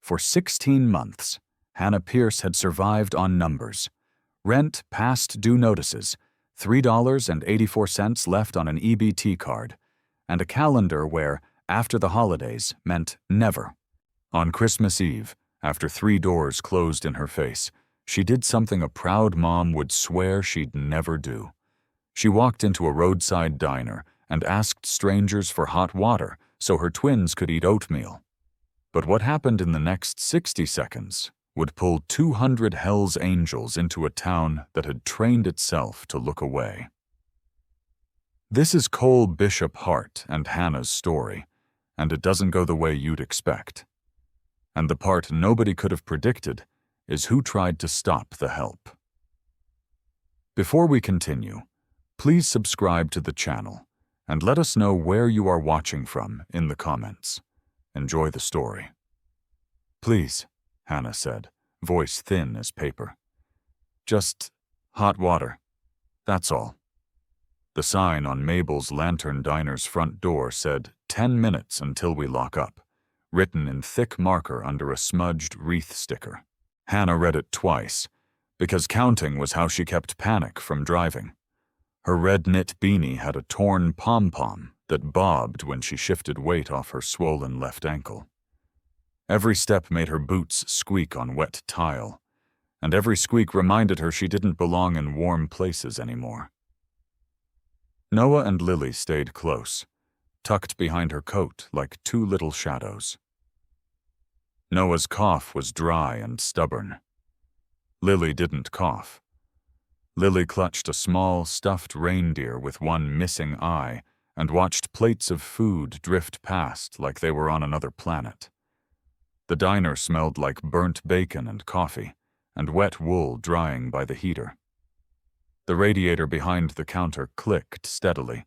For 16 months, Hannah Pierce had survived on numbers. Rent past due notices, $3.84 left on an EBT card, and a calendar where after the holidays meant never. On Christmas Eve, after 3 doors closed in her face, she did something a proud mom would swear she'd never do. She walked into a roadside diner and asked strangers for hot water so her twins could eat oatmeal. But what happened in the next 60 seconds would pull 200 Hell's Angels into a town that had trained itself to look away. This is Cole Bishop Hart and Hannah's story, and it doesn't go the way you'd expect. And the part nobody could have predicted is who tried to stop the help. Before we continue, please subscribe to the channel and let us know where you are watching from in the comments. Enjoy the story. Please, Hannah said, voice thin as paper. Just hot water. That's all. The sign on Mabel's Lantern Diner's front door said 10 minutes until we lock up, written in thick marker under a smudged wreath sticker. Hannah read it twice, because counting was how she kept panic from driving. Her red knit beanie had a torn pom-pom that bobbed when she shifted weight off her swollen left ankle. Every step made her boots squeak on wet tile, and every squeak reminded her she didn't belong in warm places anymore. Noah and Lily stayed close, tucked behind her coat like 2 little shadows. Noah's cough was dry and stubborn. Lily didn't cough. Lily clutched a small, stuffed reindeer with one missing eye and watched plates of food drift past like they were on another planet. The diner smelled like burnt bacon and coffee, and wet wool drying by the heater. The radiator behind the counter clicked steadily,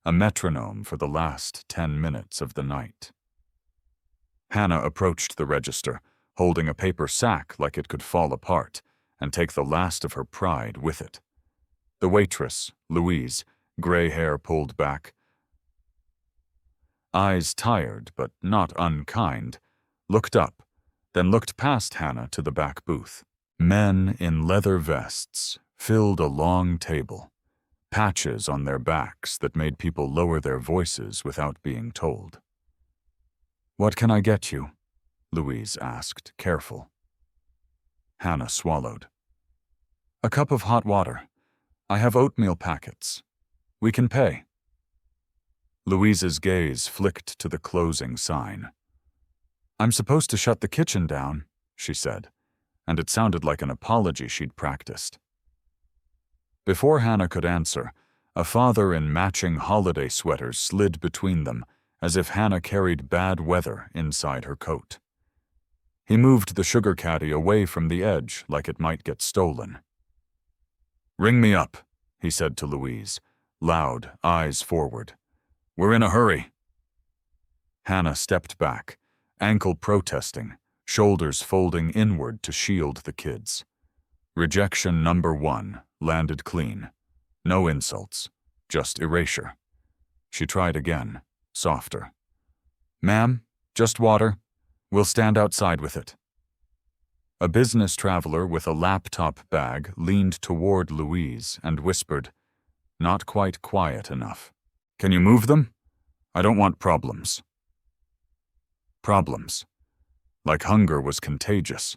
a metronome for the last 10 minutes of the night. Hannah approached the register, holding a paper sack like it could fall apart and take the last of her pride with it. The waitress, Louise, gray hair pulled back, eyes tired but not unkind, looked up, then looked past Hannah to the back booth. Men in leather vests filled a long table, patches on their backs that made people lower their voices without being told. "What can I get you?" Louise asked, careful. Hannah swallowed. "A cup of hot water. I have oatmeal packets. We can pay." Louise's gaze flicked to the closing sign. "I'm supposed to shut the kitchen down," she said, and it sounded like an apology she'd practiced. Before Hannah could answer, a father in matching holiday sweaters slid between them, as if Hannah carried bad weather inside her coat. He moved the sugar caddy away from the edge like it might get stolen. "Ring me up," he said to Louise, loud, eyes forward. "We're in a hurry." Hannah stepped back, ankle protesting, shoulders folding inward to shield the kids. Rejection number 1 landed clean. No insults, just erasure. She tried again, softer. "Ma'am, just water. We'll stand outside with it." A business traveler with a laptop bag leaned toward Louise and whispered, not quite quiet enough, "Can you move them? I don't want problems." Problems. Like hunger was contagious.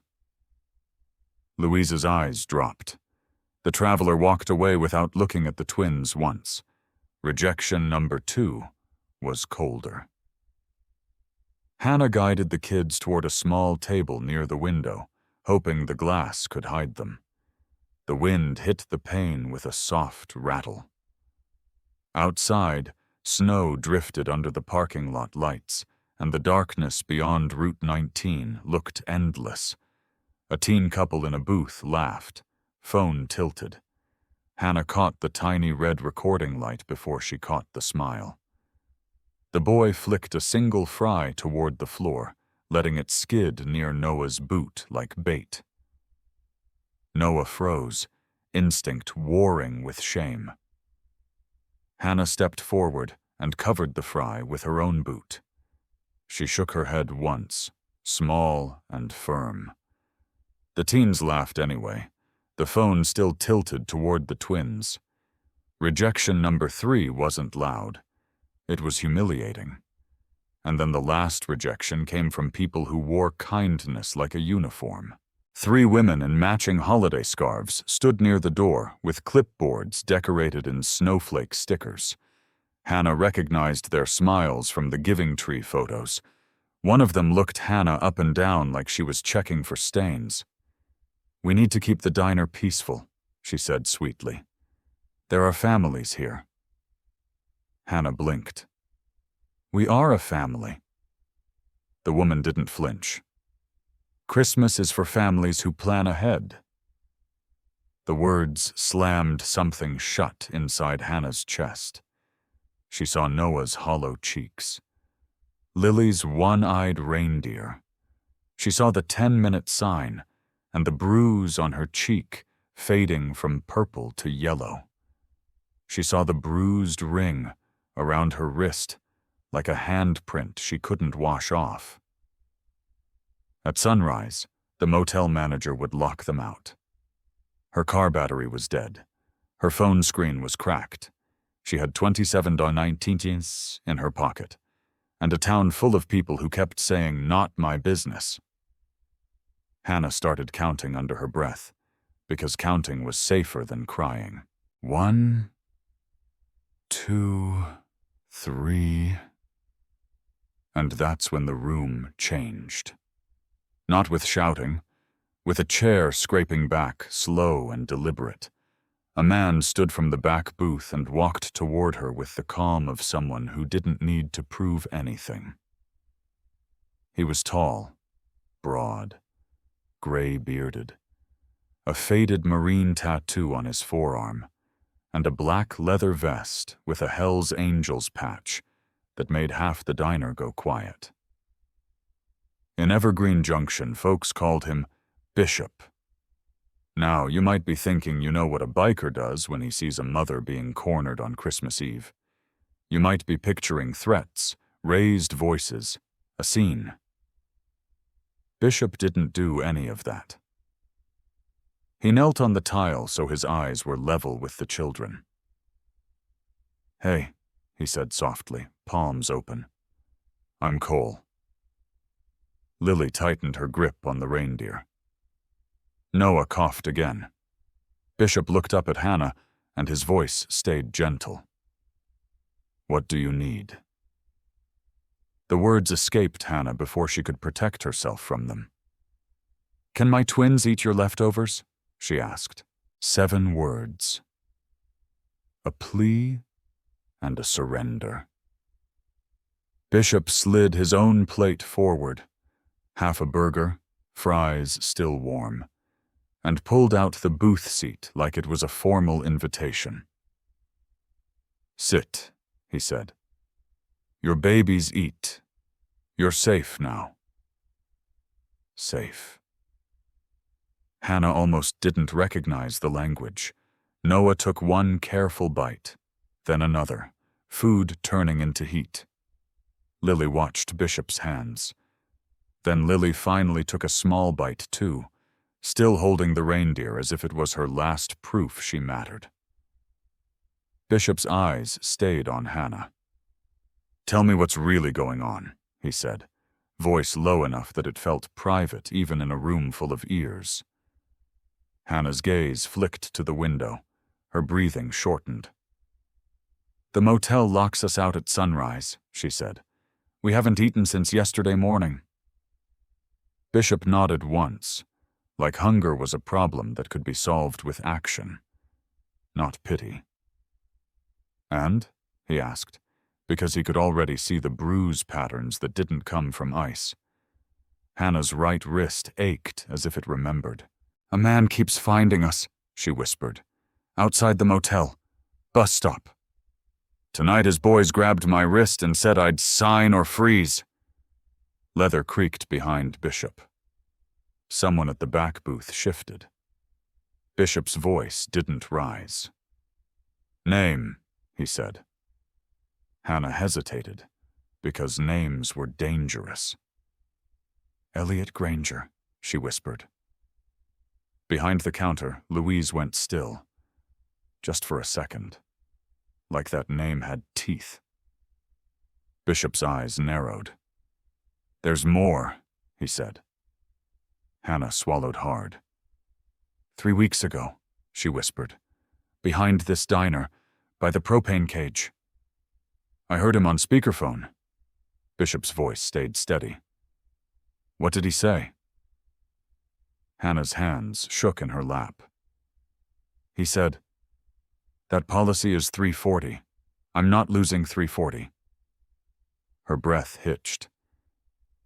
Louise's eyes dropped. The traveler walked away without looking at the twins once. Rejection number 2 was colder. Hannah guided the kids toward a small table near the window, hoping the glass could hide them. The wind hit the pane with a soft rattle. Outside, snow drifted under the parking lot lights, and the darkness beyond Route 19 looked endless. A teen couple in a booth laughed, phone tilted. Hannah caught the tiny red recording light before she caught the smile. The boy flicked a single fry toward the floor, letting it skid near Noah's boot like bait. Noah froze, instinct warring with shame. Hannah stepped forward and covered the fry with her own boot. She shook her head once, small and firm. The teens laughed anyway, the phone still tilted toward the twins. Rejection number 3 wasn't loud. It was humiliating. And then the last rejection came from people who wore kindness like a uniform. 3 women in matching holiday scarves stood near the door with clipboards decorated in snowflake stickers. Hannah recognized their smiles from the giving tree photos. One of them looked Hannah up and down like she was checking for stains. "We need to keep the diner peaceful," she said sweetly. "There are families here." Hannah blinked. "We are a family." The woman didn't flinch. "Christmas is for families who plan ahead." The words slammed something shut inside Hannah's chest. She saw Noah's hollow cheeks, Lily's one-eyed reindeer. She saw the 10-minute sign and the bruise on her cheek fading from purple to yellow. She saw the bruised ring around her wrist like a handprint she couldn't wash off. At sunrise, the motel manager would lock them out. Her car battery was dead. Her phone screen was cracked. She had $27.19 in her pocket, and a town full of people who kept saying, "Not my business." Hannah started counting under her breath, because counting was safer than crying. 1, 2, 3. And that's when the room changed. Not with shouting, with a chair scraping back, slow and deliberate. A man stood from the back booth and walked toward her with the calm of someone who didn't need to prove anything. He was tall, broad, gray-bearded, a faded marine tattoo on his forearm, and a black leather vest with a Hell's Angels patch that made half the diner go quiet. In Evergreen Junction, folks called him Bishop. Now, you might be thinking you know what a biker does when he sees a mother being cornered on Christmas Eve. You might be picturing threats, raised voices, a scene. Bishop didn't do any of that. He knelt on the tile so his eyes were level with the children. "Hey," he said softly, palms open. "I'm Cole." Lily tightened her grip on the reindeer. Noah coughed again. Bishop looked up at Hannah, and his voice stayed gentle. "What do you need?" The words escaped Hannah before she could protect herself from them. "Can my twins eat your leftovers?" she asked. 7 words. A plea and a surrender. Bishop slid his own plate forward, half a burger, fries still warm, and pulled out the booth seat like it was a formal invitation. "Sit," he said. "Your babies eat. You're safe now." Safe. Hannah almost didn't recognize the language. Noah took one careful bite, then another, food turning into heat. Lily watched Bishop's hands. Then Lily finally took a small bite too, still holding the reindeer as if it was her last proof she mattered. Bishop's eyes stayed on Hannah. "Tell me what's really going on," he said, voice low enough that it felt private even in a room full of ears. Hannah's gaze flicked to the window, her breathing shortened. "The motel locks us out at sunrise," she said. "We haven't eaten since yesterday morning." Bishop nodded once, like hunger was a problem that could be solved with action, not pity. "And?" he asked, because he could already see the bruise patterns that didn't come from ice. Hannah's right wrist ached as if it remembered. "A man keeps finding us," she whispered. "Outside the motel. Bus stop. Tonight his boys grabbed my wrist and said I'd sign or freeze." Leather creaked behind Bishop. Someone at the back booth shifted. Bishop's voice didn't rise. "Name," he said. Hannah hesitated, because names were dangerous. Elliot Granger, she whispered. Behind the counter, Louise went still. Just for a second. Like that name had teeth. Bishop's eyes narrowed. "There's more," he said. Hannah swallowed hard. 3 weeks ago, she whispered. Behind this diner, by the propane cage. I heard him on speakerphone. Bishop's voice stayed steady. "What did he say?" Hannah's hands shook in her lap. He said, "That policy is 340. I'm not losing 340. Her breath hitched.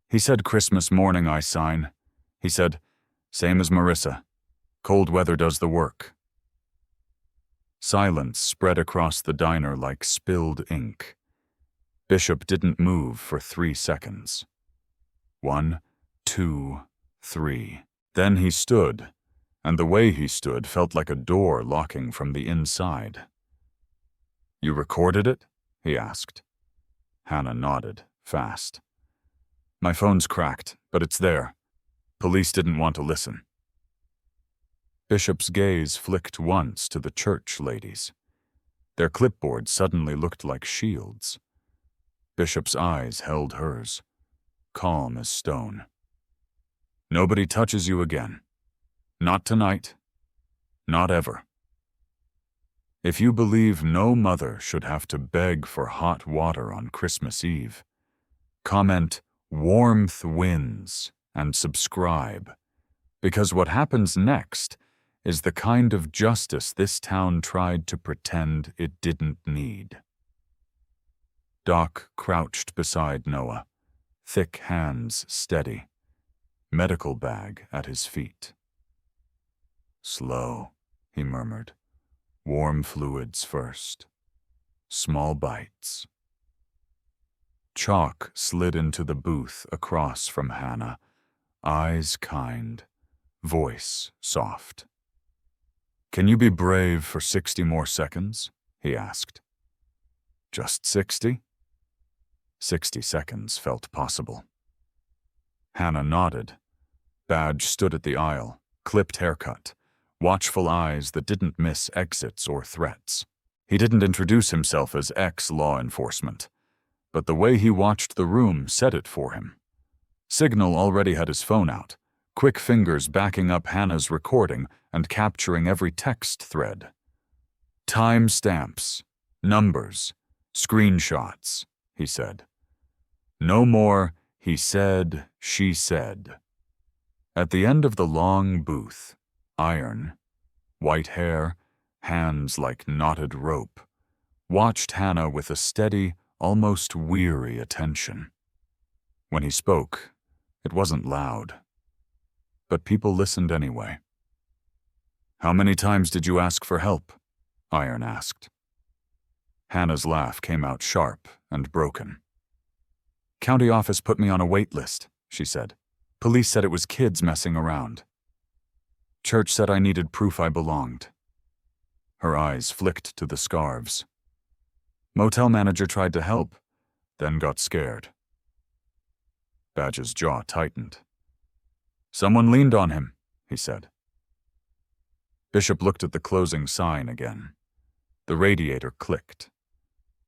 He said Christmas morning I sign. He said, same as Marissa. Cold weather does the work. Silence spread across the diner like spilled ink. Bishop didn't move for 3 seconds. 1, 2, 3. Then he stood, and the way he stood felt like a door locking from the inside. You recorded it? He asked. Hannah nodded, fast. My phone's cracked, but it's there. Police didn't want to listen. Bishop's gaze flicked once to the church ladies. Their clipboards suddenly looked like shields. Bishop's eyes held hers, calm as stone. Nobody touches you again. Not tonight. Not ever. If you believe no mother should have to beg for hot water on Christmas Eve, comment "Warmth wins" and subscribe, because what happens next is the kind of justice this town tried to pretend it didn't need. Doc crouched beside Noah, thick hands steady, medical bag at his feet. Slow, he murmured. Warm fluids first. Small bites. Chalk slid into the booth across from Hannah, eyes kind, voice soft. Can you be brave for 60 more seconds? He asked. Just 60? 60 seconds felt possible. Hannah nodded. Badge stood at the aisle, clipped haircut, watchful eyes that didn't miss exits or threats. He didn't introduce himself as ex-law enforcement, but the way he watched the room said it for him. Signal already had his phone out, quick fingers backing up Hannah's recording and capturing every text thread. Time stamps, numbers, screenshots, he said. No more, he said, she said. At the end of the long booth, iron, white hair, hands like knotted rope, watched Hannah with a steady, almost weary attention. When he spoke, it wasn't loud, but people listened anyway. How many times did you ask for help? Iron asked. Hannah's laugh came out sharp and broken. County office put me on a wait list, she said. Police said it was kids messing around. Church said I needed proof I belonged. Her eyes flicked to the scarves. Motel manager tried to help, then got scared. Badge's jaw tightened. Someone leaned on him, he said. Bishop looked at the closing sign again. The radiator clicked.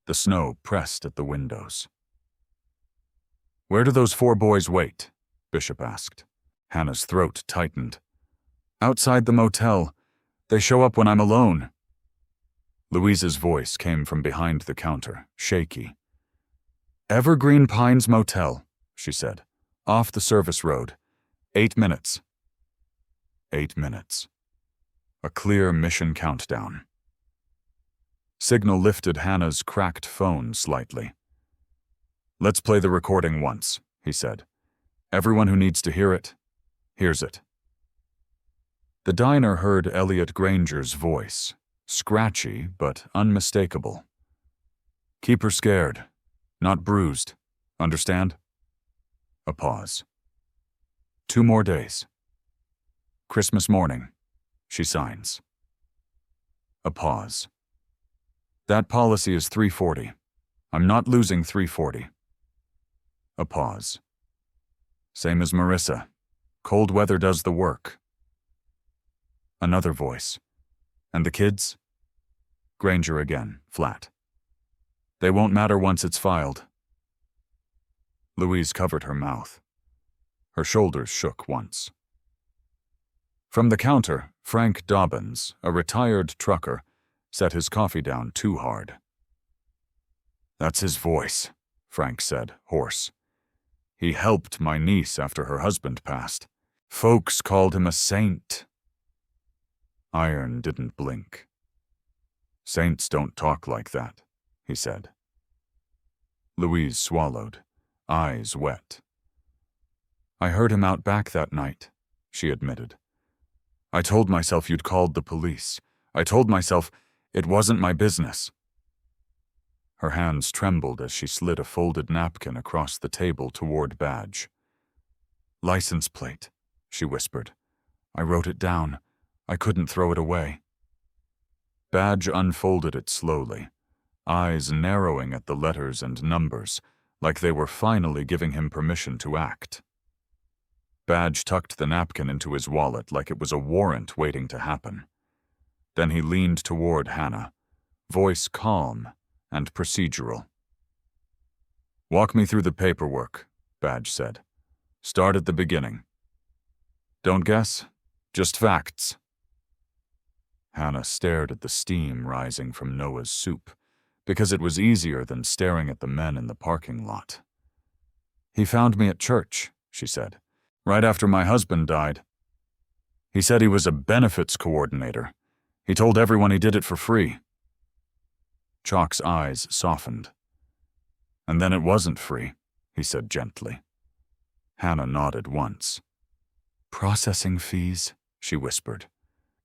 The snow pressed at the windows. Where do those 4 boys wait? Bishop asked. Hannah's throat tightened. Outside the motel. They show up when I'm alone. Louise's voice came from behind the counter, shaky. Evergreen Pines Motel, she said. Off the service road. 8 minutes. 8 minutes. A clear mission countdown. Signal lifted Hannah's cracked phone slightly. Let's play the recording once, he said. Everyone who needs to hear it, hears it. The diner heard Elliot Granger's voice, scratchy but unmistakable. Keep her scared, not bruised. Understand? A pause. 2 more days. Christmas morning, she signs. A pause. That policy is 340. I'm not losing 340. A pause. Same as Marissa. Cold weather does the work. Another voice. And the kids? Granger again, flat. They won't matter once it's filed. Louise covered her mouth. Her shoulders shook once. From the counter, Frank Dobbins, a retired trucker, set his coffee down too hard. That's his voice, Frank said, hoarse. He helped my niece after her husband passed. Folks called him a saint. Iron didn't blink. Saints don't talk like that, he said. Louise swallowed, eyes wet. I heard him out back that night, she admitted. I told myself you'd called the police. I told myself it wasn't my business. Her hands trembled as she slid a folded napkin across the table toward Badge. License plate, she whispered. I wrote it down. I couldn't throw it away. Badge unfolded it slowly, eyes narrowing at the letters and numbers, like they were finally giving him permission to act. Badge tucked the napkin into his wallet like it was a warrant waiting to happen. Then he leaned toward Hannah, voice calm and procedural. Walk me through the paperwork, Badge said. Start at the beginning. Don't guess, just facts. Hannah stared at the steam rising from Noah's soup, because it was easier than staring at the men in the parking lot. He found me at church, she said, right after my husband died. He said he was a benefits coordinator. He told everyone he did it for free. Chalk's eyes softened. And then it wasn't free, he said gently. Hannah nodded once. Processing fees, she whispered.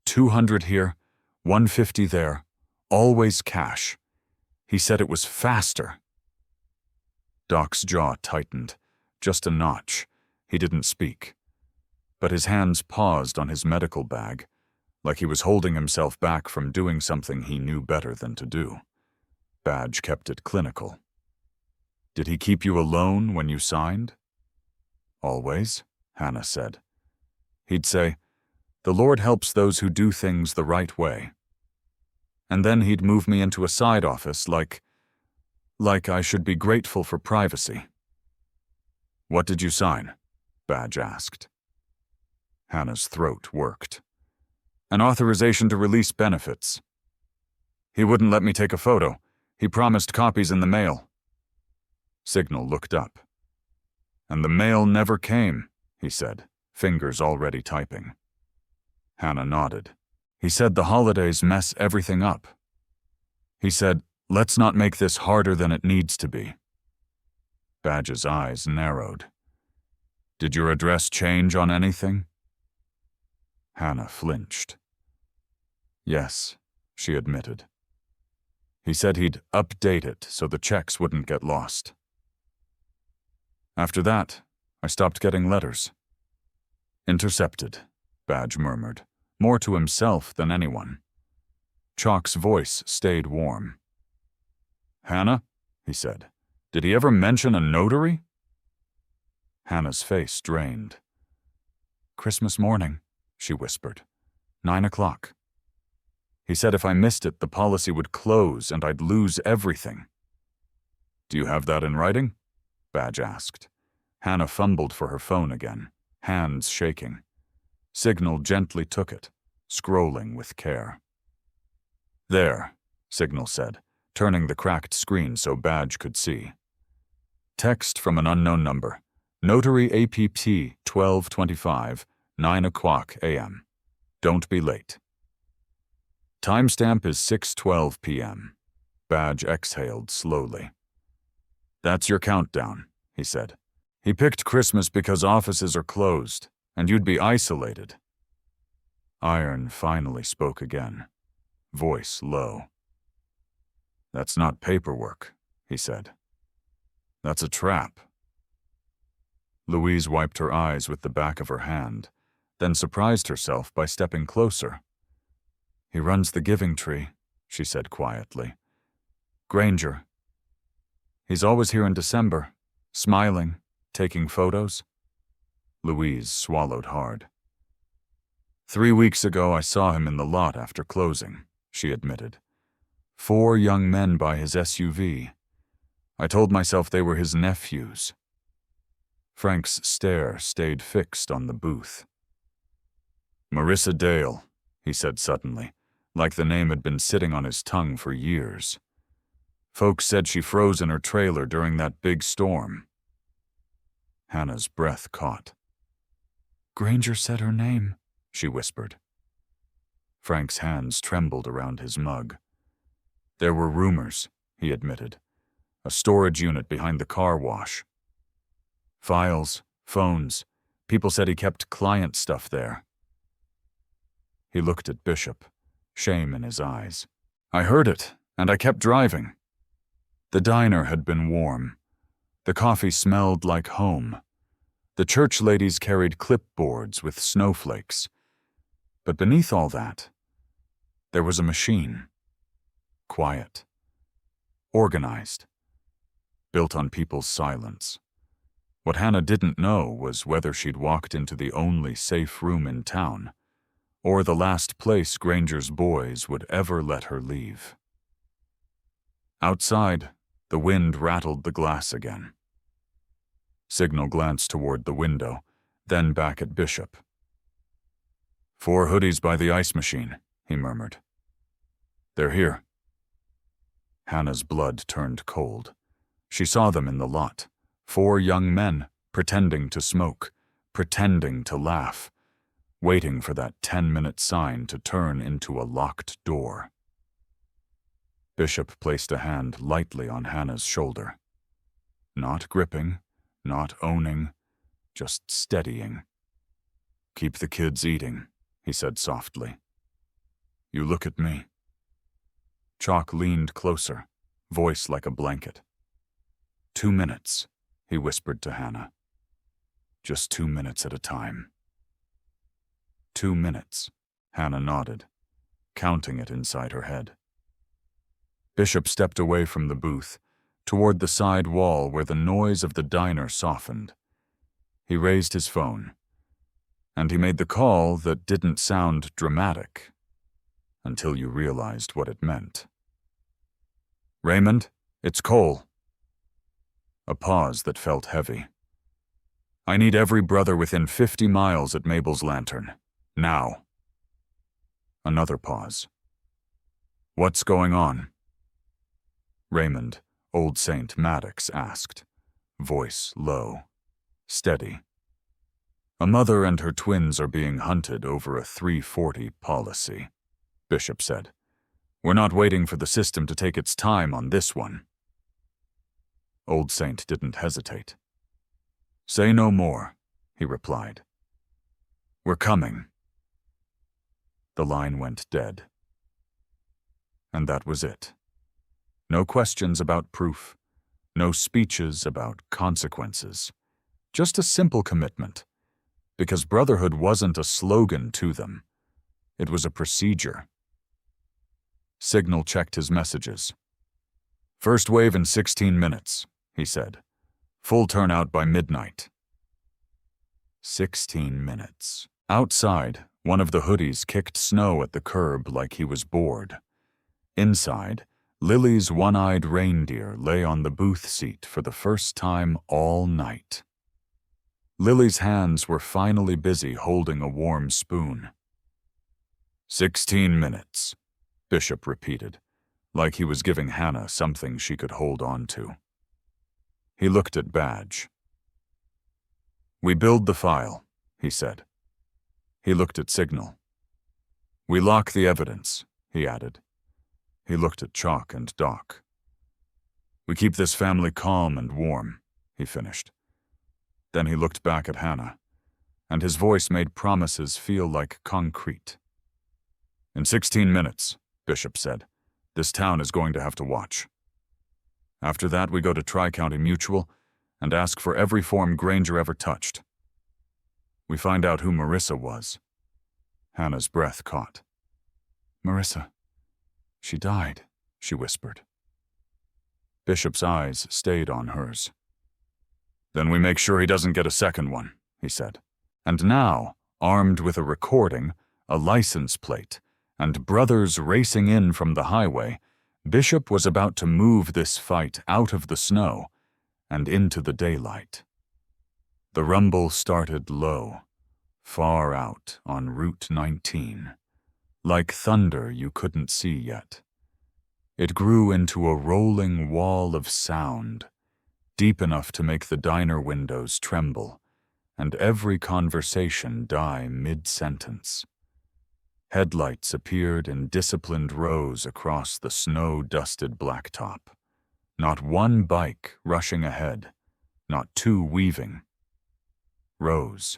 200 here, 150 there, always cash. He said it was faster. Doc's jaw tightened, just a notch. He didn't speak. But his hands paused on his medical bag, like he was holding himself back from doing something he knew better than to do. Badge kept it clinical. Did he keep you alone when you signed? Always, Hannah said. He'd say, the Lord helps those who do things the right way. And then he'd move me into a side office like I should be grateful for privacy. What did you sign? Badge asked. Hannah's throat worked. An authorization to release benefits. He wouldn't let me take a photo. He promised copies in the mail. Signal looked up. And the mail never came, he said, fingers already typing. Hannah nodded. He said the holidays mess everything up. He said, let's not make this harder than it needs to be. Badge's eyes narrowed. Did your address change on anything? Hannah flinched. Yes, she admitted. He said he'd update it so the checks wouldn't get lost. After that, I stopped getting letters. Intercepted, Badge murmured, more to himself than anyone. Chalk's voice stayed warm. Hannah, he said, did he ever mention a notary? Hannah's face drained. Christmas morning, she whispered. 9 o'clock. He said if I missed it, the policy would close and I'd lose everything. Do you have that in writing? Badge asked. Hannah fumbled for her phone again, hands shaking. Signal gently took it, scrolling with care. There, Signal said, turning the cracked screen so Badge could see. Text from an unknown number. Notary APT 1225, 9 o'clock a.m. Don't be late. Timestamp is 6:12 p.m. Badge exhaled slowly. That's your countdown, he said. He picked Christmas because offices are closed, and you'd be isolated. Iron finally spoke again, voice low. That's not paperwork, he said. That's a trap. Louise wiped her eyes with the back of her hand, then surprised herself by stepping closer. He runs the giving tree, she said quietly. Granger. He's always here in December, smiling, taking photos. Louise swallowed hard. 3 weeks ago I saw him in the lot after closing, she admitted. 4 young men by his SUV. I told myself they were his nephews. Frank's stare stayed fixed on the booth. Marissa Dale, he said suddenly, like the name had been sitting on his tongue for years. Folks said she froze in her trailer during that big storm. Hannah's breath caught. Granger said her name, she whispered. Frank's hands trembled around his mug. There were rumors, he admitted. A storage unit behind the car wash. Files, phones. People said he kept client stuff there. He looked at Bishop, shame in his eyes. I heard it, and I kept driving. The diner had been warm. The coffee smelled like home. The church ladies carried clipboards with snowflakes. But beneath all that, there was a machine. Quiet. Organized. Built on people's silence. What Hannah didn't know was whether she'd walked into the only safe room in town, or the last place Granger's boys would ever let her leave. Outside, the wind rattled the glass again. Signal glanced toward the window, then back at Bishop. 4 hoodies by the ice machine, he murmured. They're here. Hannah's blood turned cold. She saw them in the lot. 4 young men, pretending to smoke, pretending to laugh, waiting for that 10-minute sign to turn into a locked door. Bishop placed a hand lightly on Hannah's shoulder. Not gripping, not owning, just steadying. Keep the kids eating, he said softly. You look at me. Chalk leaned closer, voice like a blanket. 2 minutes, he whispered to Hannah. Just 2 minutes at a time. 2 minutes, Hannah nodded, counting it inside her head. Bishop stepped away from the booth, toward the side wall where the noise of the diner softened. He raised his phone, and he made the call that didn't sound dramatic until you realized what it meant. Raymond, it's Cole. A pause that felt heavy. I need every brother within 50 miles at Mabel's Lantern. Now. Another pause. What's going on? Raymond, Old Saint Maddox asked, voice low, steady. A mother and her twins are being hunted over a 340 policy, Bishop said. We're not waiting for the system to take its time on this one. Old Saint didn't hesitate. Say no more, he replied. We're coming. The line went dead. And that was it. No questions about proof, no speeches about consequences, just a simple commitment, because brotherhood wasn't a slogan to them, it was a procedure. Signal checked his messages. First wave in 16 minutes, he said. Full turnout by midnight. 16 minutes. Outside, one of the hoodies kicked snow at the curb like he was bored. Inside, Lily's one-eyed reindeer lay on the booth seat for the first time all night. Lily's hands were finally busy holding a warm spoon. 16 minutes, Bishop repeated, like he was giving Hannah something she could hold on to. He looked at Badge. We build the file, he said. He looked at Signal. We lock the evidence, he added. He looked at Chalk and Doc. We keep this family calm and warm, he finished. Then he looked back at Hannah, and his voice made promises feel like concrete. In 16 minutes, Bishop said, this town is going to have to watch. After that, we go to Tri-County Mutual and ask for every form Granger ever touched. We find out who Marissa was. Hannah's breath caught. Marissa. She died, she whispered. Bishop's eyes stayed on hers. Then we make sure he doesn't get a second one, he said. And now, armed with a recording, a license plate, and brothers racing in from the highway, Bishop was about to move this fight out of the snow and into the daylight. The rumble started low, far out on Route 19, like thunder you couldn't see yet. It grew into a rolling wall of sound, deep enough to make the diner windows tremble, and every conversation die mid-sentence. Headlights appeared in disciplined rows across the snow-dusted blacktop. Not one bike rushing ahead, not two weaving. Rows.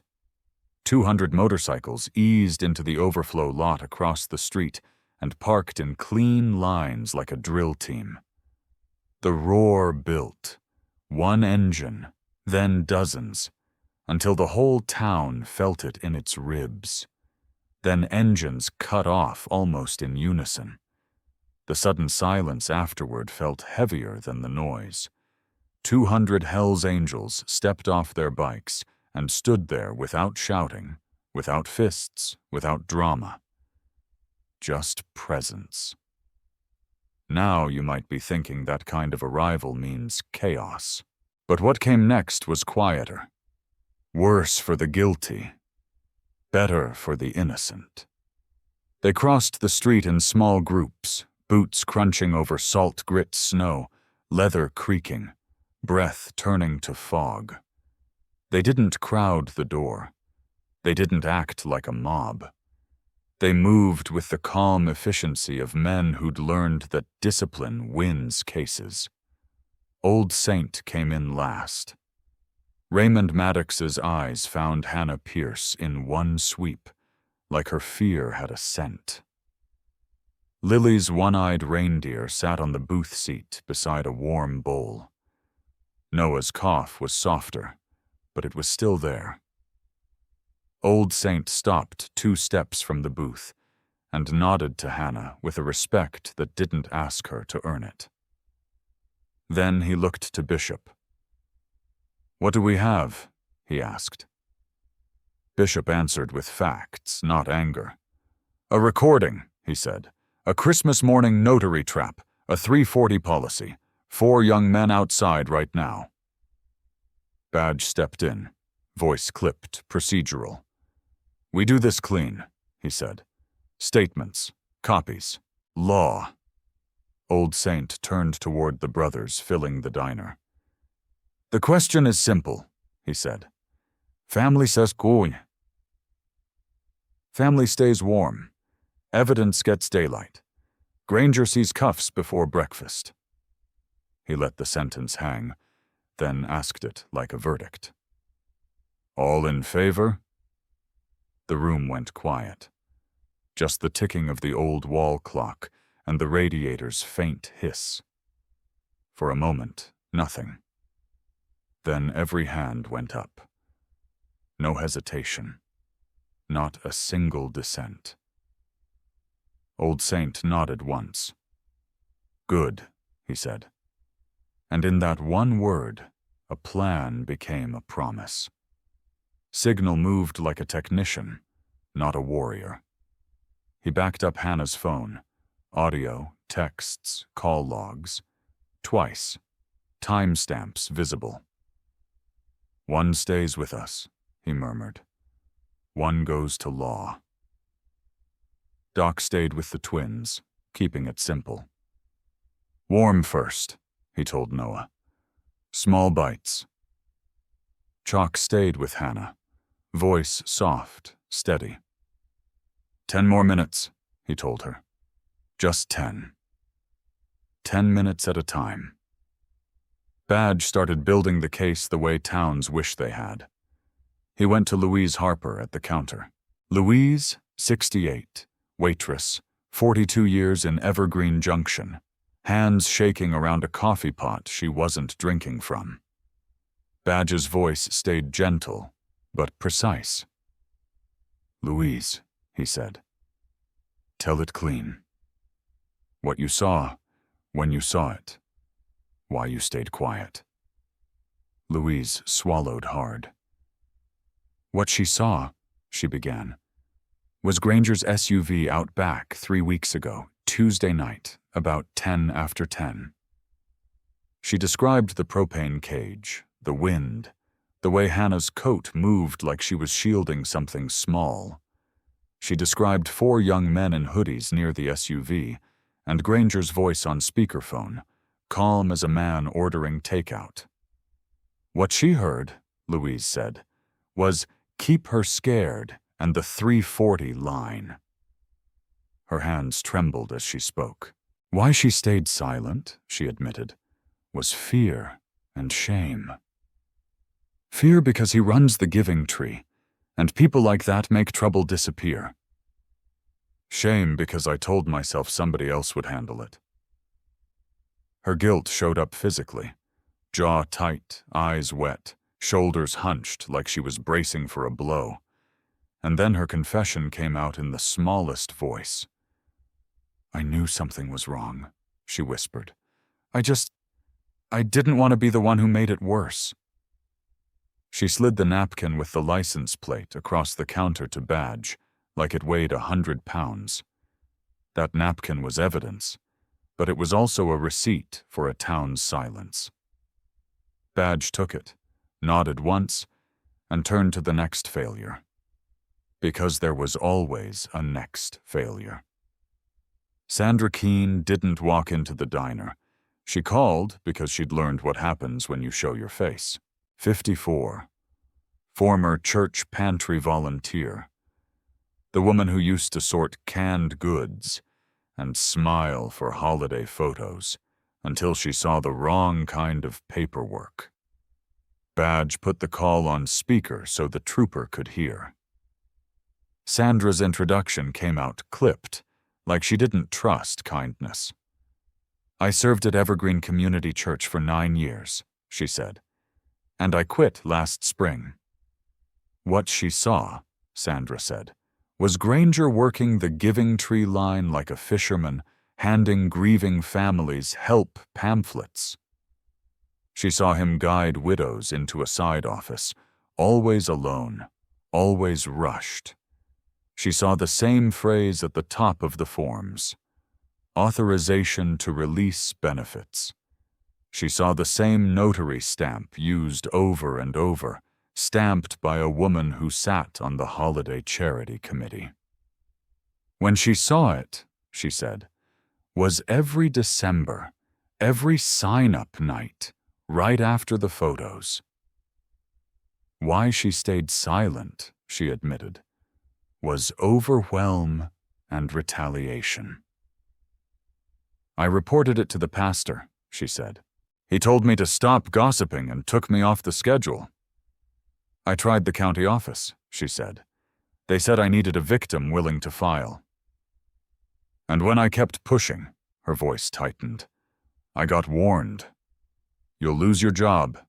200 motorcycles eased into the overflow lot across the street and parked in clean lines like a drill team. The roar built, one engine, then dozens, until the whole town felt it in its ribs. Then engines cut off almost in unison. The sudden silence afterward felt heavier than the noise. 200 Hell's Angels stepped off their bikes and stood there without shouting, without fists, without drama. Just presence. Now you might be thinking that kind of arrival means chaos. But what came next was quieter. Worse for the guilty. Better for the innocent. They crossed the street in small groups, boots crunching over salt grit snow, leather creaking, breath turning to fog. They didn't crowd the door. They didn't act like a mob. They moved with the calm efficiency of men who'd learned that discipline wins cases. Old Saint came in last. Raymond Maddox's eyes found Hannah Pierce in one sweep, like her fear had a scent. Lily's one-eyed reindeer sat on the booth seat beside a warm bowl. Noah's cough was softer, but it was still there. Old Saint stopped 2 steps from the booth and nodded to Hannah with a respect that didn't ask her to earn it. Then he looked to Bishop. "What do we have?" he asked. Bishop answered with facts, not anger. "A recording," he said. "A Christmas morning notary trap, a 340 policy. 4 young men outside right now." Badge stepped in, voice clipped, procedural. "We do this clean," he said. "Statements, copies, law." Old Saint turned toward the brothers filling the diner. "The question is simple," he said. "Family says going. Family stays warm. Evidence gets daylight. Granger sees cuffs before breakfast." He let the sentence hang, then asked it like a verdict. "All in favor?" The room went quiet. Just the ticking of the old wall clock and the radiator's faint hiss. For a moment, nothing. Then every hand went up. No hesitation. Not a single dissent. Old Saint nodded once. "Good," he said. And in that one word, a plan became a promise. Signal moved like a technician, not a warrior. He backed up Hannah's phone. Audio, texts, call logs. Twice. Timestamps visible. "One stays with us," he murmured. "One goes to law." Doc stayed with the twins, keeping it simple. "Warm first," he told Noah. "Small bites." Chalk stayed with Hannah, voice soft, steady. 10 more minutes, he told her. Just 10. 10 minutes at a time. Badge started building the case the way towns wish they had. He went to Louise Harper at the counter. Louise, 68, waitress, 42 years in Evergreen Junction, hands shaking around a coffee pot she wasn't drinking from. Badge's voice stayed gentle, but precise. "Louise," he said, "tell it clean. What you saw, when you saw it, why you stayed quiet." Louise swallowed hard. What she saw, she began, was Granger's SUV out back 3 weeks ago, Tuesday night, about 10 after 10. She described the propane cage, the wind, the way Hannah's coat moved like she was shielding something small. She described 4 young men in hoodies near the SUV, and Granger's voice on speakerphone, calm as a man ordering takeout. What she heard, Louise said, was "keep her scared" and the 340 line. Her hands trembled as she spoke. Why she stayed silent, she admitted, was fear and shame. Fear because he runs the giving tree, and people like that make trouble disappear. Shame because I told myself somebody else would handle it. Her guilt showed up physically. Jaw tight, eyes wet, shoulders hunched like she was bracing for a blow. And then her confession came out in the smallest voice. I knew something was wrong, she whispered. I didn't want to be the one who made it worse. She slid the napkin with the license plate across the counter to Badge, like it weighed 100 pounds. That napkin was evidence, but it was also a receipt for a town's silence. Badge took it, nodded once, and turned to the next failure. Because there was always a next failure. Sandra Keene didn't walk into the diner. She called because she'd learned what happens when you show your face. 54. Former church pantry volunteer. The woman who used to sort canned goods and smile for holiday photos until she saw the wrong kind of paperwork. Badge put the call on speaker so the trooper could hear. Sandra's introduction came out clipped, like she didn't trust kindness. I served at Evergreen Community Church for 9 years, she said, and I quit last spring. What she saw, Sandra said, was Granger working the giving tree line like a fisherman, handing grieving families help pamphlets. She saw him guide widows into a side office, always alone, always rushed. She saw the same phrase at the top of the forms, authorization to release benefits. She saw the same notary stamp used over and over, stamped by a woman who sat on the holiday charity committee. When she saw it, she said, was every December, every sign-up night, right after the photos. Why she stayed silent, she admitted, was overwhelm and retaliation. I reported it to the pastor, she said. He told me to stop gossiping and took me off the schedule. I tried the county office, she said. They said I needed a victim willing to file. And when I kept pushing, her voice tightened, I got warned. You'll lose your job.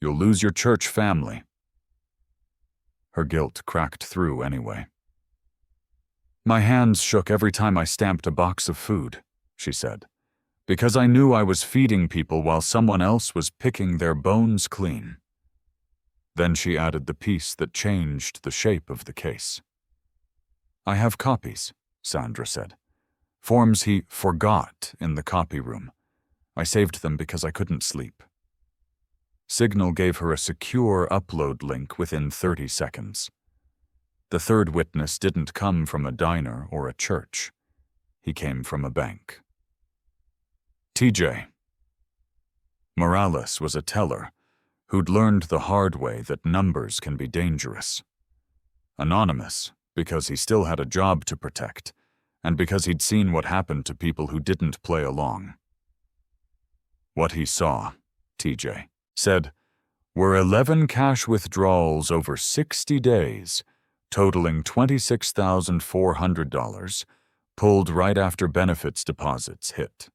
You'll lose your church family. Her guilt cracked through anyway. My hands shook every time I stamped a box of food, she said, because I knew I was feeding people while someone else was picking their bones clean. Then she added the piece that changed the shape of the case. I have copies, Sandra said. Forms he forgot in the copy room. I saved them because I couldn't sleep. Signal gave her a secure upload link within 30 seconds. The third witness didn't come from a diner or a church. He came from a bank. TJ. Morales was a teller who'd learned the hard way that numbers can be dangerous. Anonymous, because he still had a job to protect, and because he'd seen what happened to people who didn't play along. What he saw, TJ, said, were 11 cash withdrawals over 60 days, totaling $26,400, pulled right after benefits deposits hit.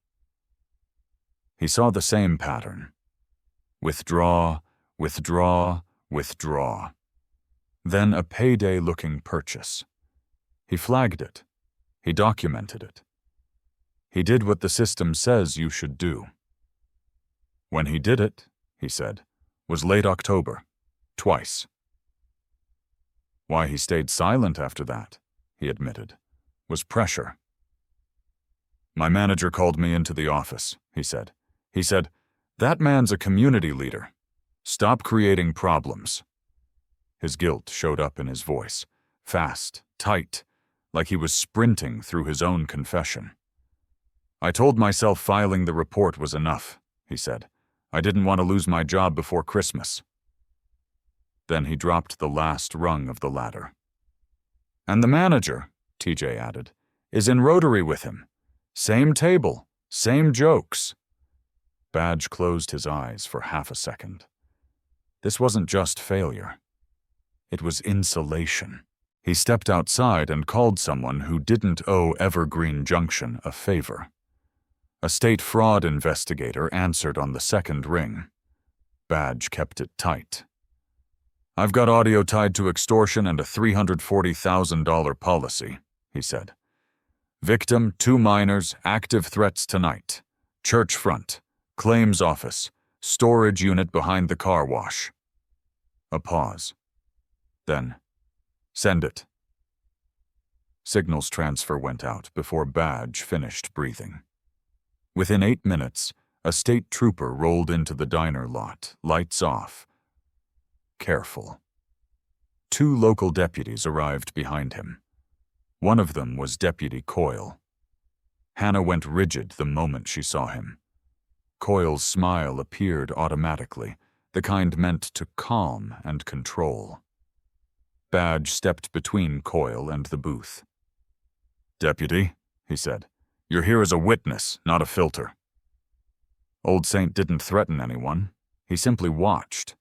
He saw the same pattern. Withdraw, withdraw, withdraw. Then a payday-looking purchase. He flagged it. He documented it. He did what the system says you should do. When he did it, he said, was late October, twice. Why he stayed silent after that, he admitted, was pressure. My manager called me into the office, he said. He said, "That man's a community leader. Stop creating problems." His guilt showed up in his voice, fast, tight, like he was sprinting through his own confession. I told myself filing the report was enough, he said. I didn't want to lose my job before Christmas. Then he dropped the last rung of the ladder. And the manager, TJ added, is in Rotary with him. Same table, same jokes. Badge closed his eyes for half a second. This wasn't just failure. It was insulation. He stepped outside and called someone who didn't owe Evergreen Junction a favor. A state fraud investigator answered on the second ring. Badge kept it tight. I've got audio tied to extortion and a $340,000 policy, he said. Victim, 2 minors, active threats tonight. Church front, claims office, storage unit behind the car wash. A pause. Then, send it. Signals transfer went out before Badge finished breathing. Within 8 minutes, a state trooper rolled into the diner lot, lights off. Careful. 2 local deputies arrived behind him. One of them was Deputy Coyle. Hannah went rigid the moment she saw him. Coyle's smile appeared automatically, the kind meant to calm and control. Badge stepped between Coyle and the booth. Deputy, he said, you're here as a witness, not a filter. Old Saint didn't threaten anyone. He simply watched.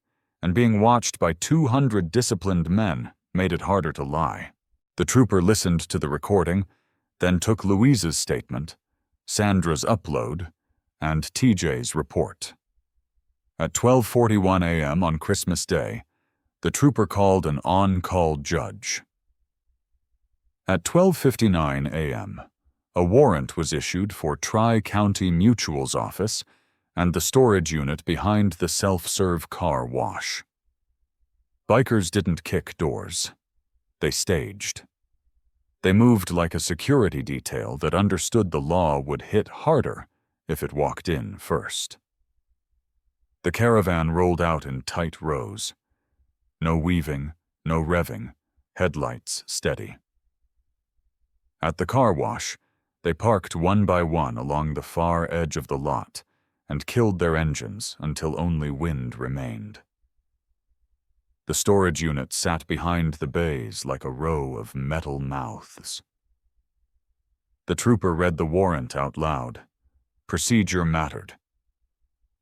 And being watched by 200 disciplined men made it harder to lie. The trooper listened to the recording, then took Louise's statement, Sandra's upload, and TJ's report. At 12:41 a.m. on Christmas Day, the trooper called an on-call judge. At 12:59 a.m., a warrant was issued for Tri-County Mutual's office and the storage unit behind the self-serve car wash. Bikers didn't kick doors. They staged. They moved like a security detail that understood the law would hit harder if it walked in first. The caravan rolled out in tight rows. No weaving, no revving, headlights steady. At the car wash, they parked one by one along the far edge of the lot and killed their engines until only wind remained. The storage unit sat behind the bays like a row of metal mouths. The trooper read the warrant out loud. Procedure mattered.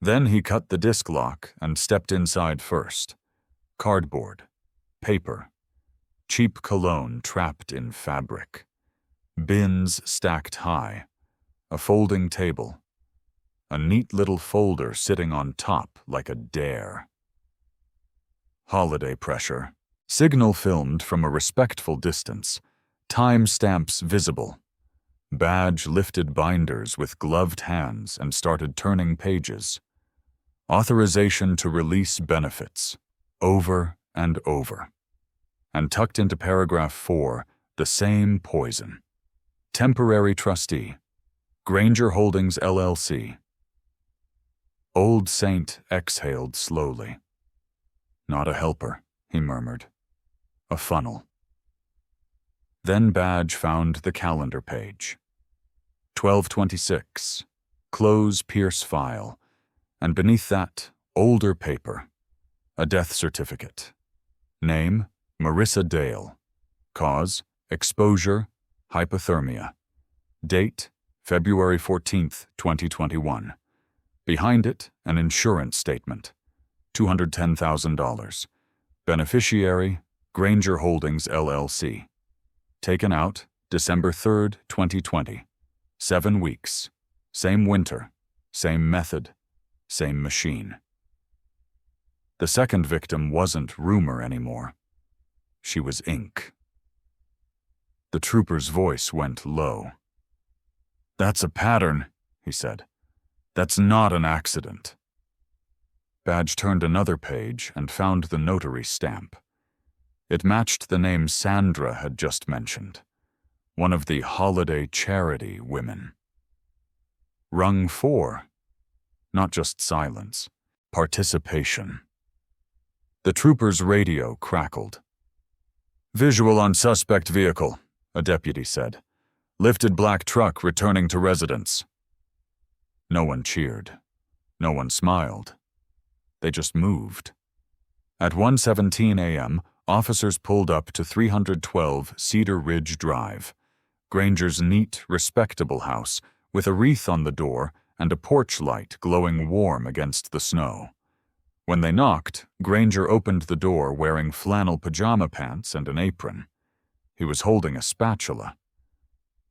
Then he cut the disc lock and stepped inside first. Cardboard, paper, cheap cologne trapped in fabric, bins stacked high, a folding table, a neat little folder sitting on top like a dare. Holiday pressure. Signal filmed from a respectful distance. Timestamps visible. Badge lifted binders with gloved hands and started turning pages. Authorization to release benefits. Over and over. And tucked into paragraph 4, the same poison. Temporary trustee. Granger Holdings, LLC. Old Saint exhaled slowly. Not a helper, he murmured. A funnel. Then Badge found the calendar page. 12/26. Close Pierce file. And beneath that, older paper. A death certificate. Name, Marissa Dale. Cause, exposure, hypothermia. Date, February 14th, 2021. Behind it, an insurance statement. $210,000. Beneficiary, Granger Holdings, LLC. Taken out, December 3rd, 2020. 7 weeks. Same winter. Same method. Same machine. The second victim wasn't rumor anymore. She was ink. The trooper's voice went low. That's a pattern, he said. That's not an accident. Badge turned another page and found the notary stamp. It matched the name Sandra had just mentioned, one of the holiday charity women. Rung 4. Not just silence, participation. The trooper's radio crackled. "Visual on suspect vehicle," a deputy said. "Lifted black truck returning to residence." No one cheered. No one smiled. They just moved. At 1:17 a.m., officers pulled up to 312 Cedar Ridge Drive, Granger's neat, respectable house with a wreath on the door and a porch light glowing warm against the snow. When they knocked, Granger opened the door wearing flannel pajama pants and an apron. He was holding a spatula.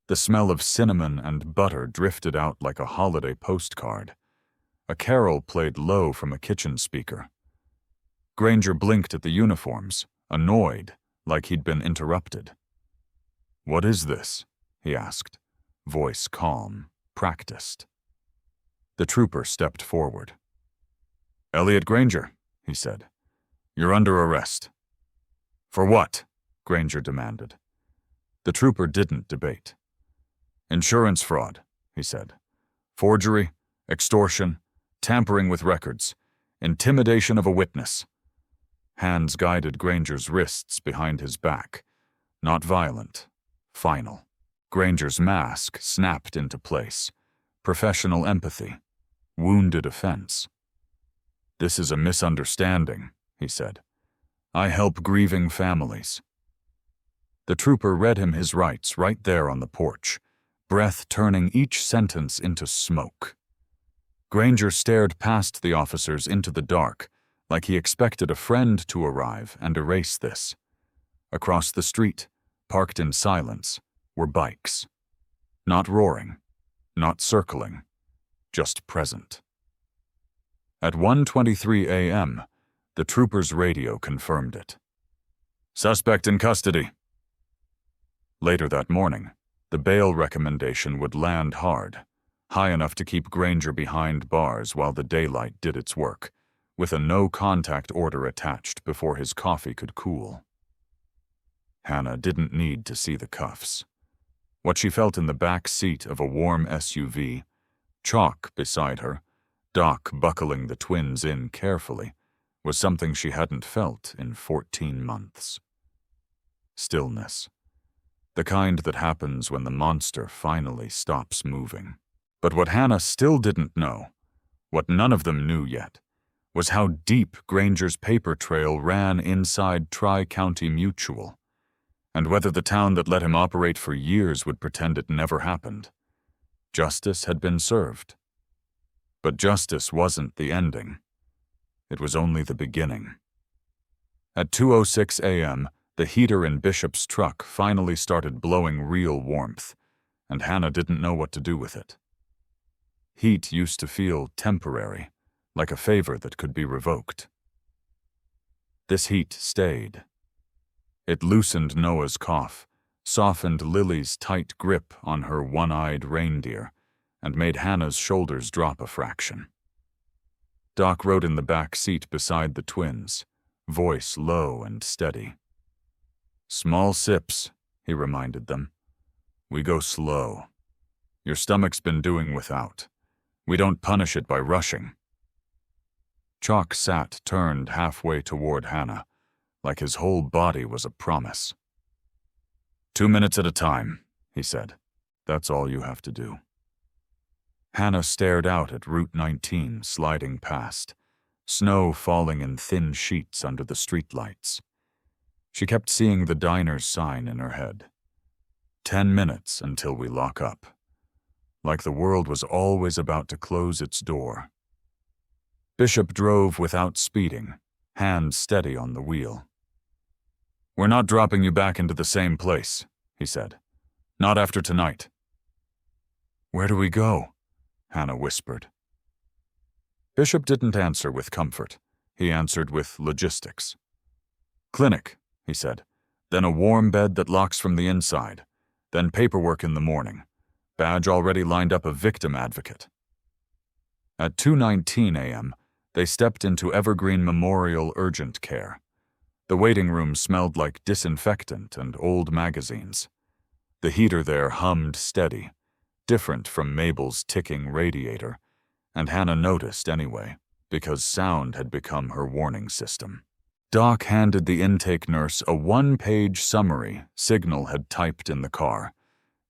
The smell of cinnamon and butter drifted out like a holiday postcard. A carol played low from a kitchen speaker. Granger blinked at the uniforms, annoyed, like he'd been interrupted. "What is this?" he asked, voice calm, practiced. The trooper stepped forward. "Elliot Granger," he said. "You're under arrest." "For what?" Granger demanded. The trooper didn't debate. "Insurance fraud," he said. "Forgery, extortion, tampering with records, intimidation of a witness." Hands guided Granger's wrists behind his back. Not violent, final. Granger's mask snapped into place. Professional empathy. Wounded offense. "This is a misunderstanding," he said. "I help grieving families." The trooper read him his rights right there on the porch, breath turning each sentence into smoke. Granger stared past the officers into the dark, like he expected a friend to arrive and erase this. Across the street, parked in silence, were bikes. Not roaring, not circling, just present. At 1:23 a.m., the trooper's radio confirmed it. "Suspect in custody." Later that morning, the bail recommendation would land hard, high enough to keep Granger behind bars while the daylight did its work, with a no-contact order attached before his coffee could cool. Hannah didn't need to see the cuffs. What she felt in the back seat of a warm SUV, Chalk beside her, Doc buckling the twins in carefully, was something she hadn't felt in 14 months. Stillness. The kind that happens when the monster finally stops moving. But what Hannah still didn't know, what none of them knew yet, was how deep Granger's paper trail ran inside Tri-County Mutual, and whether the town that let him operate for years would pretend it never happened. Justice had been served. But justice wasn't the ending. It was only the beginning. At 2:06 a.m., the heater in Bishop's truck finally started blowing real warmth, and Hannah didn't know what to do with it. Heat used to feel temporary, like a favor that could be revoked. This heat stayed. It loosened Noah's cough, softened Lily's tight grip on her one-eyed reindeer, and made Hannah's shoulders drop a fraction. Doc rode in the back seat beside the twins, voice low and steady. "Small sips," he reminded them. "We go slow. Your stomach's been doing without. We don't punish it by rushing." Chalk sat turned halfway toward Hannah, like his whole body was a promise. 2 minutes at a time, he said. "That's all you have to do." Hannah stared out at Route 19 sliding past, snow falling in thin sheets under the streetlights. She kept seeing the diner's sign in her head. 10 minutes until we lock up. Like the world was always about to close its door. Bishop drove without speeding, hand steady on the wheel. "We're not dropping you back into the same place," he said. "Not after tonight." "Where do we go?" Hannah whispered. Bishop didn't answer with comfort. He answered with logistics. "Clinic," he said. "Then a warm bed that locks from the inside. Then paperwork in the morning. Badge already lined up a victim advocate." At 2:19 a.m., they stepped into Evergreen Memorial Urgent Care. The waiting room smelled like disinfectant and old magazines. The heater there hummed steady, different from Mabel's ticking radiator, and Hannah noticed anyway, because sound had become her warning system. Doc handed the intake nurse a one-page summary Signal had typed in the car.